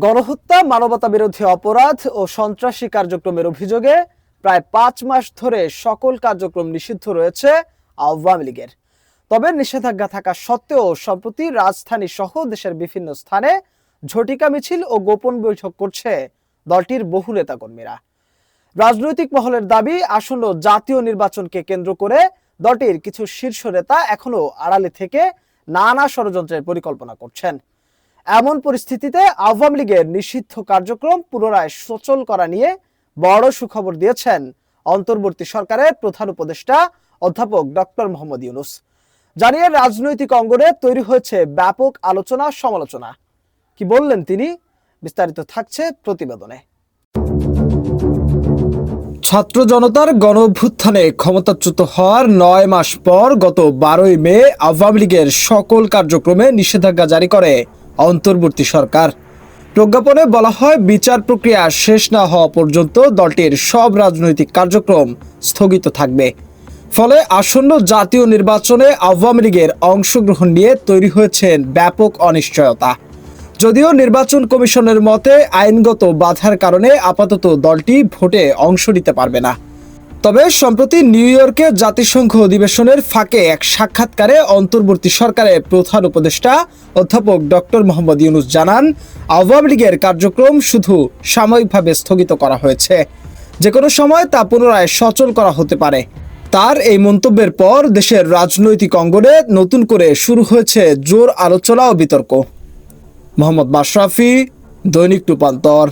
গণহত্যা, মানবতা বিরোধী অপরাধ ও সন্ত্রাসী কার্যক্রমের অভিযোগে প্রায় ৫ মাস ধরে সকল কার্যক্রম নিষিদ্ধ রয়েছে আওয়ামী লীগের। তবে নিষেধাজ্ঞা থাকা সত্ত্বেও সম্প্রতি রাজধানী সহ দেশের বিভিন্ন স্থানে ঝটিকা মিছিল ও গোপন বৈঠক করছে দলটির বহু নেতাকর্মীরা। রাজনৈতিক মহলের দাবি, আসন্ন জাতীয় নির্বাচনকে কেন্দ্র করে দলটির কিছু শীর্ষ নেতা এখনো আড়ালে থেকে নানা ষড়যন্ত্রের পরিকল্পনা করছেন। এমন পরিস্থিতিতে আওয়ামী লীগের নিষিদ্ধ কার্যক্রম পুনরায় সচল করা নিয়ে বড় সুখবর দিয়েছেন অন্তর্বর্তী সরকারের প্রধান উপদেষ্টা অধ্যাপক ডক্টর মোহাম্মদ ইউনূস। জানিয়ে রাজনৈতিক অঙ্গনে তৈরি হয়েছে ব্যাপক আলোচনা সমালোচনা। কি বললেন তিনি? বিস্তারিত থাকছে প্রতিবেদনে। ছাত্র জনতার গণ অভ্যুত্থানে ক্ষমতাচ্যুত হওয়ার ৯ মাস পর গত ১২ই মে আওয়ামী লীগের সকল কার্যক্রমে নিষেধাজ্ঞা জারি করে অন্তর্বর্তী সরকার। প্রজ্ঞাপনে বলা হয়, বিচার প্রক্রিয়া শেষ না হওয়া পর্যন্ত দলটির সব রাজনৈতিক কার্যক্রম স্থগিত থাকবে। ফলে আসন্ন জাতীয় নির্বাচনে আওয়ামী লীগের অংশগ্রহণ নিয়ে তৈরি হয়েছে ব্যাপক অনিশ্চয়তা। যদিও নির্বাচন কমিশনের মতে আইনগত বাধার কারণে আপাতত দলটি ভোটে অংশ নিতে পারবে না। তবে সম্প্রতি নিউ ইয়র্কে জাতিসংঘ অধিবেশনের ফাঁকে এক সাক্ষাৎকারে অন্তর্বর্তী সরকারের প্রধান উপদেষ্টা অধ্যাপক ডক্টর মোহাম্মদ ইউনূস জানান, আওয়ামী লীগের কার্যক্রম শুধু সাময়িকভাবে স্থগিত করা হয়েছে, যে কোনো সময় তা পুনরায় সচল করা হতে পারে। তার এই মন্তব্যের পর দেশের রাজনৈতিক অঙ্গনে নতুন করে শুরু হয়েছে জোর আলোচনা ও বিতর্ক। মোহাম্মদ মাশরাফি, দৈনিক রূপান্তর।